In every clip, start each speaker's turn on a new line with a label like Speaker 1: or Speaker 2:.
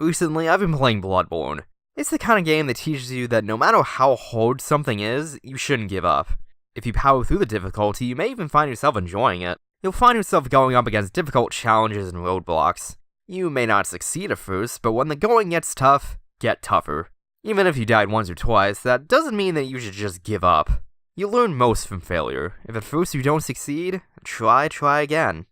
Speaker 1: Recently, I've been playing Bloodborne. It's the kind of game that teaches you that no matter how hard something is, you shouldn't give up. If you power through the difficulty, you may even find yourself enjoying it. You'll find yourself going up against difficult challenges and roadblocks. You may not succeed at first, but when the going gets tough, get tougher. Even if you died once or twice, that doesn't mean that you should just give up. You learn most from failure. If at first you don't succeed, try again.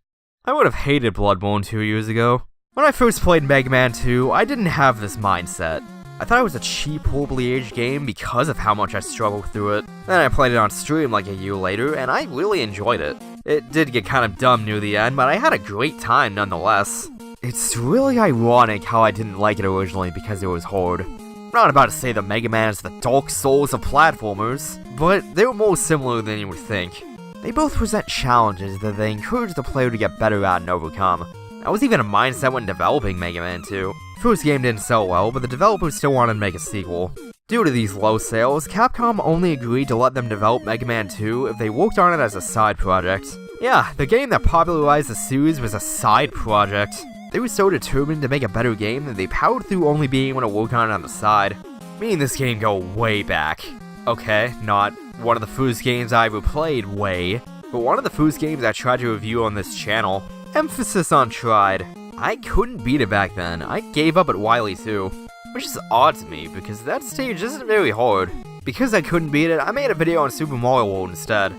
Speaker 1: I would have hated Bloodborne 2 years ago. When I first played Mega Man 2, I didn't have this mindset. I thought it was a cheap, horribly aged game because of how much I struggled through it. Then I played it on stream like a year later, and I really enjoyed it. It did get kind of dumb near the end, but I had a great time nonetheless. It's really ironic how I didn't like it originally because it was hard. I'm not about to say that Mega Man is the Dark Souls of platformers, but they're more similar than you would think. They both present challenges that they encourage the player to get better at and overcome. That was even a mindset when developing Mega Man 2. First game didn't sell well, but the developers still wanted to make a sequel. Due to these low sales, Capcom only agreed to let them develop Mega Man 2 if they worked on it as a side project. Yeah, the game that popularized the series was a side project. They were so determined to make a better game that they powered through only being able to work on it on the side. Me and this game go way back. Okay, not one of the first games I ever played way, but one of the first games I tried to review on this channel. Emphasis on tried. I couldn't beat it back then. I gave up at Wily 2, which is odd to me because that stage isn't very hard. Because I couldn't beat it, I made a video on Super Mario World instead.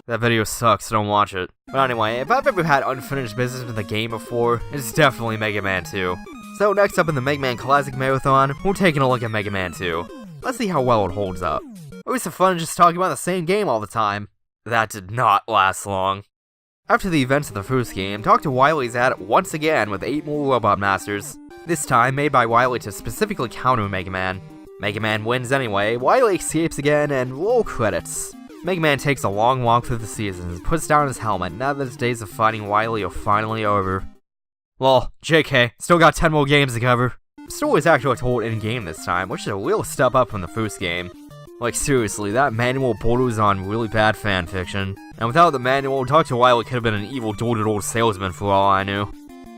Speaker 1: That video sucks, so don't watch it. But anyway, if I've ever had unfinished business with a game before, it's definitely Mega Man 2. So next up in the Mega Man Classic Marathon, we're taking a look at Mega Man 2. Let's see how well it holds up. It was so fun just talking about the same game all the time. That did not last long. After the events of the first game, Dr. Wily's at it once again with 8 more Robot Masters, this time made by Wily to specifically counter Mega Man. Mega Man wins anyway, Wily escapes again, and roll credits. Mega Man takes a long walk through the seasons, puts down his helmet now that his days of fighting Wily are finally over. Lol, JK, still got 10 more games to cover. The story is actually told in-game this time, which is a real step up from the first game. Like seriously, that manual borders on really bad fanfiction. And without the manual, Dr. Wily could have been an evil doted old salesman for all I knew.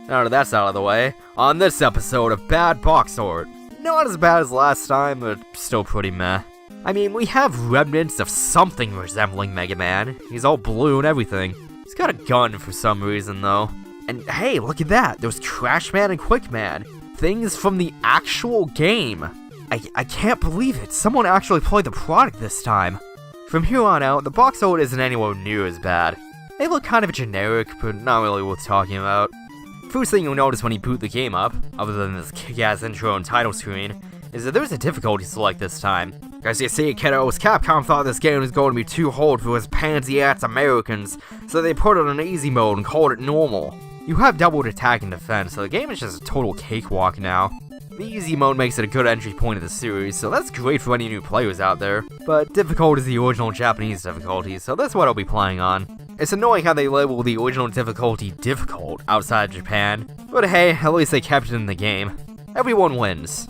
Speaker 1: Now that that's out of the way, on this episode of Bad Box Art. Not as bad as last time, but still pretty meh. I mean, we have remnants of something resembling Mega Man. He's all blue and everything. He's got a gun for some reason though. And hey, look at that, there's Crash Man and Quick Man. Things from the actual game. I can't believe it, someone actually played the product this time. From here on out, the box art isn't anywhere near as bad. They look kind of generic, but not really worth talking about. First thing you'll notice when you boot the game up, other than this kick-ass intro and title screen, is that there's a difficulty select this time. As you see, kiddos, Capcom thought this game was going to be too hard for us pansy-ass Americans, so they put it on easy mode and called it normal. You have doubled attack and defense, so the game is just a total cakewalk now. The easy mode makes it a good entry point of the series, so that's great for any new players out there. But difficult is the original Japanese difficulty, so that's what I'll be playing on. It's annoying how they label the original difficulty difficult outside Japan, but hey, at least they kept it in the game. Everyone wins.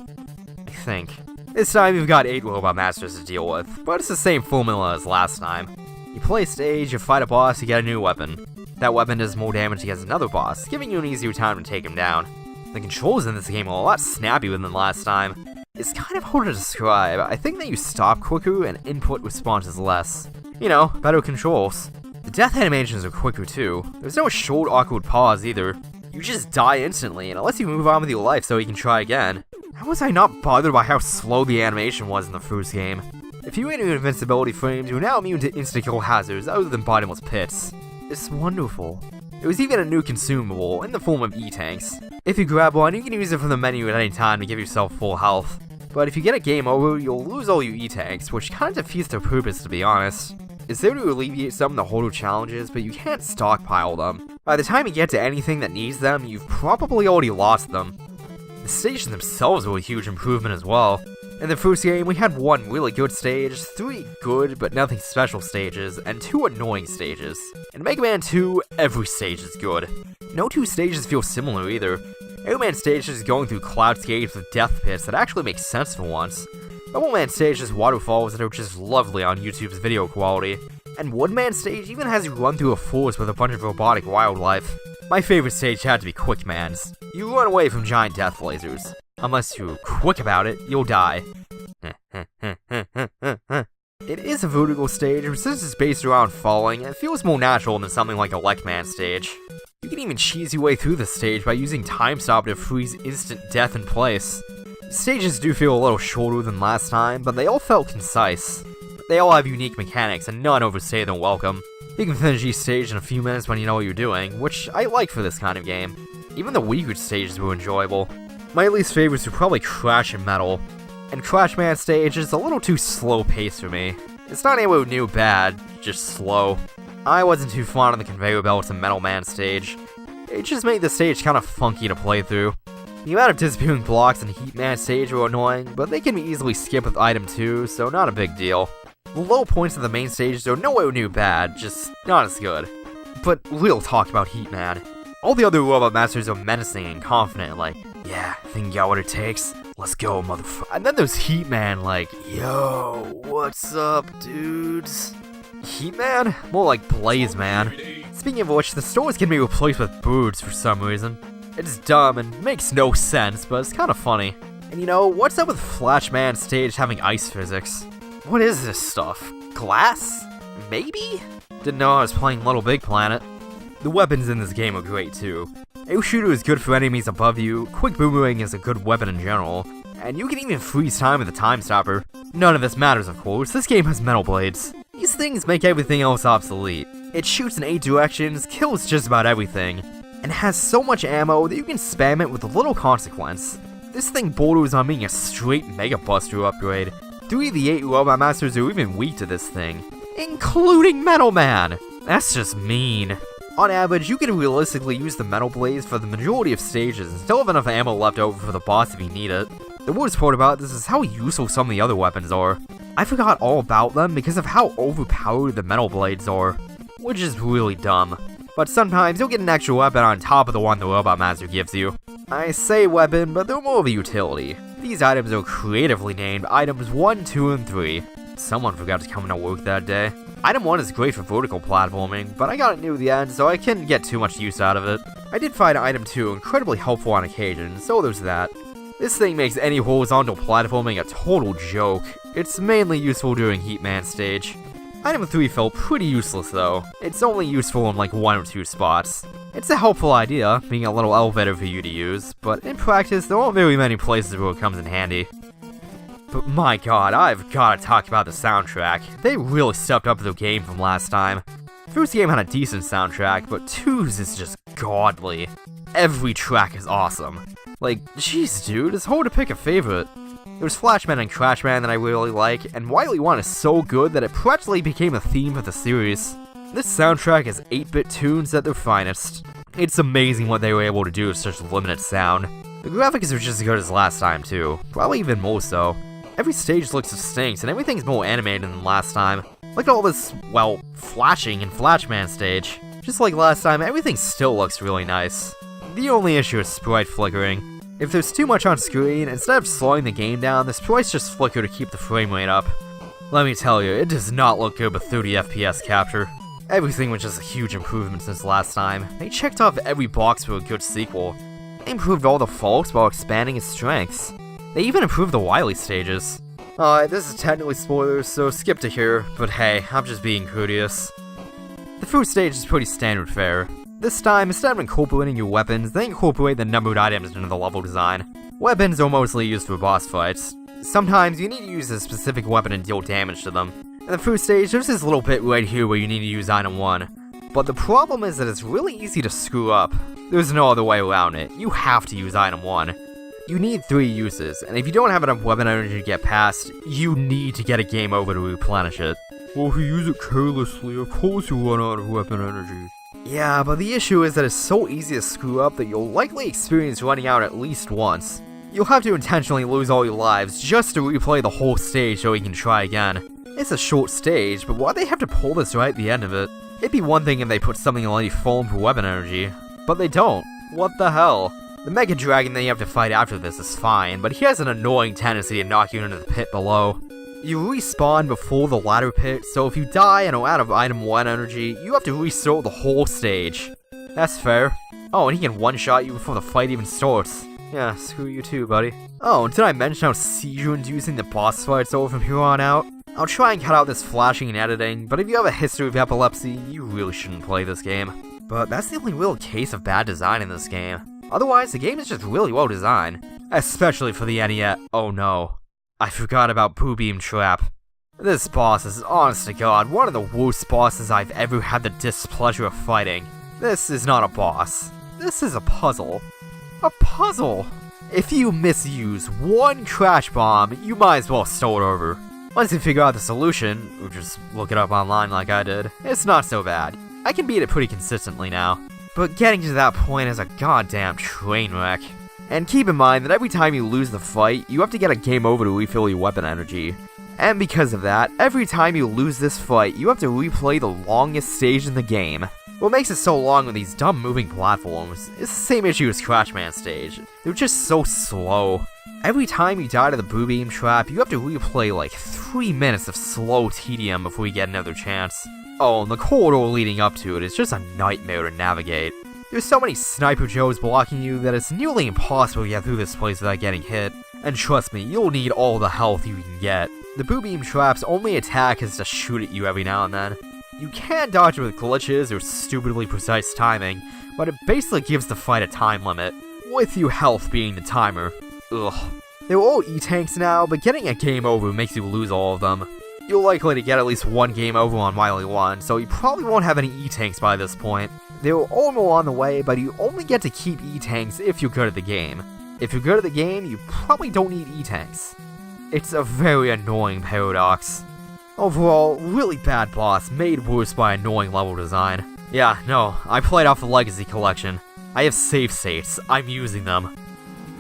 Speaker 1: I think. This time you've got 8 Robot Masters to deal with, but it's the same formula as last time. You play a stage, you fight a boss, you get a new weapon. That weapon does more damage against another boss, giving you an easier time to take him down. The controls in this game are a lot snappier than last time. It's kind of hard to describe. I think that you stop quicker and input response is less. You know, better controls. The death animations are quicker too. There's no short awkward pause either. You just die instantly, and unless you move on with your life so you can try again. How was I not bothered by how slow the animation was in the first game? If you hit your invincibility frames, you're now immune to insta-kill hazards other than bottomless pits. It's wonderful. There was even a new consumable in the form of E-tanks. If you grab one, you can use it from the menu at any time to give yourself full health. But if you get a game over, you'll lose all your E-tanks, which kind of defeats their purpose to be honest. It's there to alleviate some of the harder challenges, but you can't stockpile them. By the time you get to anything that needs them, you've probably already lost them. The stages themselves were a huge improvement as well. In the first game, we had 1 really good stage, 3 good but nothing special stages, and 2 annoying stages. In Mega Man 2, every stage is good. No 2 stages feel similar either. Mega Man stage is going through cloudscapes with death pits that actually make sense for once. Double Man stage has waterfalls that are just lovely on YouTube's video quality. And Woodman stage even has you run through a forest with a bunch of robotic wildlife. My favorite stage had to be Quick Man's. You run away from giant death lasers. Unless you're quick about it, you'll die. It is a vertical stage, but since it's based around falling, it feels more natural than something like a Lekman stage. You can even cheese your way through the stage by using Time Stop to freeze instant death in place. Stages do feel a little shorter than last time, but they all felt concise. They all have unique mechanics, and none overstay their welcome. You can finish each stage in a few minutes when you know what you're doing, which I like for this kind of game. Even the weaker stages were enjoyable. My least favorites were probably Crash and Metal. And Crash Man stage is a little too slow paced for me. It's not anywhere near bad, just slow. I wasn't too fond of the conveyor belts in Metal Man stage. It just made the stage kind of funky to play through. The amount of disappearing blocks in Heat Man stage were annoying, but they can be easily skipped with item 2, so not a big deal. The low points of the main stage are nowhere near bad, just not as good. But real talk about Heat Man. All the other Robot Masters are menacing and confident, like, yeah, think you got what it takes? Let's go, motherfucker. And then there's Heat Man, like, yo, what's up, dudes? Heat Man? More like Blaze Man. Speaking of which, the stores can be replaced with birds for some reason. It's dumb and makes no sense, but it's kind of funny. And you know, what's up with Flash Man stage having ice physics? What is this stuff? Glass? Maybe? Didn't know I was playing Little Big Planet. The weapons in this game are great too. Air Shooter is good for enemies above you, Quick Boomerang is a good weapon in general, and you can even freeze time with a Time Stopper. None of this matters of course, this game has metal blades. These things make everything else obsolete. It shoots in 8 directions, kills just about everything, and has so much ammo that you can spam it with little consequence. This thing borders on being a straight Mega Buster upgrade. 3 of the 8 Robot Masters are even weak to this thing, including Metal Man! That's just mean. On average, you can realistically use the Metal Blades for the majority of stages and still have enough ammo left over for the boss if you need it. The worst part about this is how useful some of the other weapons are. I forgot all about them because of how overpowered the Metal Blades are, which is really dumb. But sometimes you'll get an extra weapon on top of the one the Robot Master gives you. I say weapon, but they're more of a utility. These items are creatively named Items 1, 2, and 3. Someone forgot to come to work that day. Item 1 is great for vertical platforming, but I got it near the end, so I couldn't get too much use out of it. I did find Item 2 incredibly helpful on occasion, so there's that. This thing makes any horizontal platforming a total joke. It's mainly useful during Heat Man stage. Item 3 felt pretty useless though. It's only useful in like 1 or 2 spots. It's a helpful idea, being a little elevator for you to use, but in practice there aren't very many places where it comes in handy. But my god, I've gotta talk about the soundtrack. They really stepped up their game from last time. First game had a decent soundtrack, but 2's is just godly. Every track is awesome. Like, jeez dude, it's hard to pick a favorite. There's Flashman and Crashman that I really like, and Wily 1 is so good that it practically became a theme for the series. This soundtrack is 8-bit tunes at their finest. It's amazing what they were able to do with such limited sound. The graphics are just as good as last time too, probably even more so. Every stage looks distinct, and everything's more animated than last time. Look at all this, well, flashing in Flashman stage. Just like last time, everything still looks really nice. The only issue is sprite flickering. If there's too much on screen, instead of slowing the game down, the sprites just flicker to keep the frame rate up. Let me tell you, it does not look good with 30 FPS capture. Everything was just a huge improvement since last time. They checked off every box for a good sequel. They improved all the faults while expanding its strengths. They even improved the Wily stages. Alright, this is technically spoilers, so skip to here, but hey, I'm just being courteous. The first stage is pretty standard fare. This time, instead of incorporating your weapons, they incorporate the numbered items into the level design. Weapons are mostly used for boss fights. Sometimes you need to use a specific weapon and deal damage to them. In the first stage, there's this little bit right here where you need to use item 1. But the problem is that it's really easy to screw up. There's no other way around it. You have to use item 1. You need 3 uses, and if you don't have enough weapon energy to get past, you need to get a game over to replenish it. Well, if you use it carelessly, of course you'll run out of weapon energy. Yeah, but the issue is that it's so easy to screw up that you'll likely experience running out at least once. You'll have to intentionally lose all your lives just to replay the whole stage so you can try again. It's a short stage, but why'd they have to pull this right at the end of it? It'd be one thing if they put something like foam for weapon energy, but they don't. What the hell? The Mega Dragon that you have to fight after this is fine, but he has an annoying tendency to knock you into the pit below. You respawn before the ladder pit, so if you die and are out of item 1 energy, you have to restart the whole stage. That's fair. Oh, and he can one-shot you before the fight even starts. Yeah, screw you too, buddy. Oh, did I mention how seizure-inducing the boss fights are from here on out? I'll try and cut out this flashing and editing, but if you have a history of epilepsy, you really shouldn't play this game. But that's the only real case of bad design in this game. Otherwise, the game is just really well designed. Especially for the NES. Oh no. I forgot about Boo Beam Trap. This boss is, honest to God, one of the worst bosses I've ever had the displeasure of fighting. This is not a boss. This is a puzzle. A puzzle! If you misuse one crash bomb, you might as well start over. Once you figure out the solution, or just look it up online like I did, it's not so bad. I can beat it pretty consistently now. But getting to that point is a goddamn train wreck. And keep in mind that every time you lose the fight, you have to get a game over to refill your weapon energy. And because of that, every time you lose this fight, you have to replay the longest stage in the game. What makes it so long with these dumb moving platforms is the same issue as Crashman stage. They're just so slow. Every time you die to the Boo Beam Trap, you have to replay like 3 minutes of slow tedium before you get another chance. Oh, and the corridor leading up to it is just a nightmare to navigate. There's so many Sniper Joes blocking you that it's nearly impossible to get through this place without getting hit. And trust me, you'll need all the health you can get. The Boo Beam Trap's only attack is to shoot at you every now and then. You can dodge it with glitches or stupidly precise timing, but it basically gives the fight a time limit, with your health being the timer. Ugh. They're all E-tanks now, but getting a game over makes you lose all of them. You're likely to get at least one game over on Wily 1, so you probably won't have any E-tanks by this point. They're all on the way, but you only get to keep E-tanks if you're good at the game. If you're good at the game, you probably don't need E-tanks. It's a very annoying paradox. Overall, really bad boss, made worse by annoying level design. Yeah, no, I played off the Legacy Collection. I have save states, I'm using them.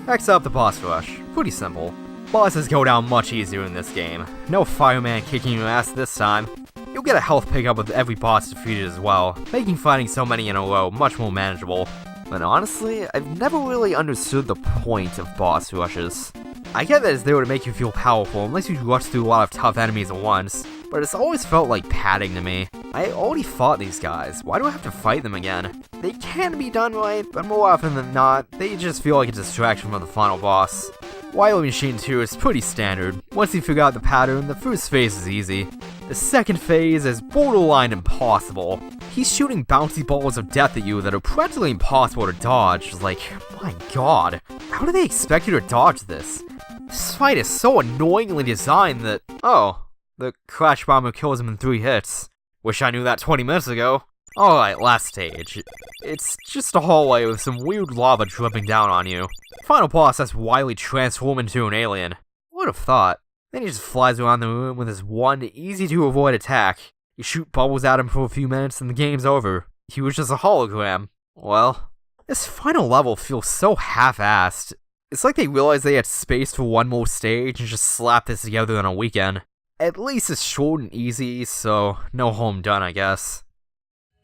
Speaker 1: Next up, the boss rush. Pretty simple. Bosses go down much easier in this game. No fireman kicking your ass this time. You'll get a health pickup with every boss defeated as well, making fighting so many in a row much more manageable. But honestly, I've never really understood the point of boss rushes. I get that it's there to make you feel powerful unless you rush through a lot of tough enemies at once, but it's always felt like padding to me. I already fought these guys, why do I have to fight them again? They can be done right, but more often than not, they just feel like a distraction from the final boss. Wily Machine 2 is pretty standard. Once you figure out the pattern, the first phase is easy. The second phase is borderline impossible. He's shooting bouncy balls of death at you that are practically impossible to dodge. Like, my god, how do they expect you to dodge this? This fight is so annoyingly designed that, oh, the Crash Bomber kills him in 3 hits. Wish I knew that 20 minutes ago. Alright, last stage. It's just a hallway with some weird lava dripping down on you. Final boss has Wily transform into an alien. Would have thought. Then he just flies around the room with his one easy-to-avoid attack. You shoot bubbles at him for a few minutes and the game's over. He was just a hologram. Well, this final level feels so half-assed. It's like they realized they had space for one more stage and just slapped this together in a weekend. At least it's short and easy, so no harm done, I guess.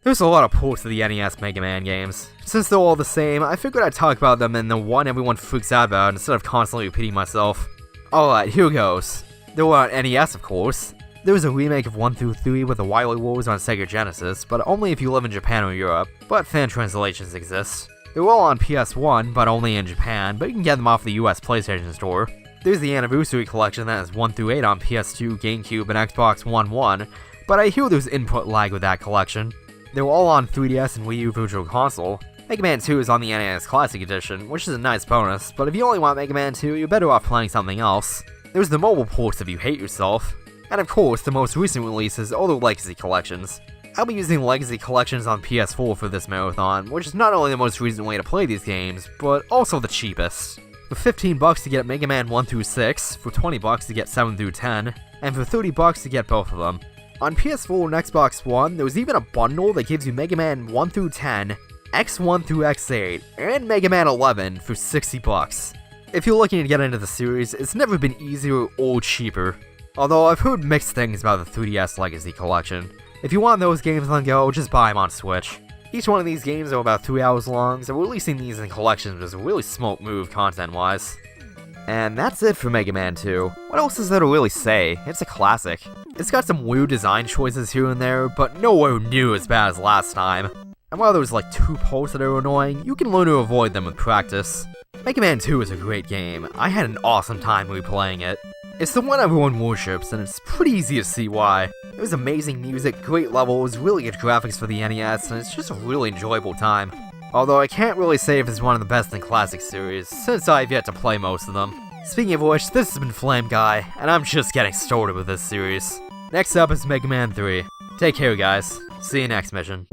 Speaker 1: There's a lot of ports of the NES Mega Man games. Since they're all the same, I figured I'd talk about them in the one everyone freaks out about instead of constantly repeating myself. Alright, here goes. They were on NES, of course. There was a remake of 1 through 3 with the Wily Wars on Sega Genesis, but only if you live in Japan or Europe, but fan translations exist. They were all on PS1, but only in Japan, but you can get them off the US PlayStation Store. There's the Anniversary Collection that has 1 through 8 on PS2, GameCube, and Xbox One, but I hear there's input lag with that collection. They were all on 3DS and Wii U Virtual Console. Mega Man 2 is on the NES Classic Edition, which is a nice bonus, but if you only want Mega Man 2, you're better off playing something else. There's the mobile ports if you hate yourself. And of course, the most recent releases are the Legacy Collections. I'll be using Legacy Collections on PS4 for this marathon, which is not only the most recent way to play these games, but also the cheapest. For $15 to get Mega Man 1 through 6, for $20 to get 7 through 10, and for $30 to get both of them. On PS4 and Xbox One, there was even a bundle that gives you Mega Man 1 through 10, X1 through X8, and Mega Man 11 for $60. If you're looking to get into the series, it's never been easier or cheaper. Although I've heard mixed things about the 3DS Legacy Collection. If you want those games on go, just buy them on Switch. Each one of these games are about 3 hours long, so releasing these in collections was a really smart move content-wise. And that's it for Mega Man 2. What else is there to really say? It's a classic. It's got some weird design choices here and there, but nowhere near as bad as last time. And while there's like 2 parts that are annoying, you can learn to avoid them with practice. Mega Man 2 is a great game. I had an awesome time replaying it. It's the one everyone worships, and it's pretty easy to see why. It was amazing music, great levels, really good graphics for the NES, and it's just a really enjoyable time. Although I can't really say if it's one of the best in the classic series, since I've yet to play most of them. Speaking of which, this has been Flame Guy, and I'm just getting started with this series. Next up is Mega Man 3. Take care, guys. See you next mission.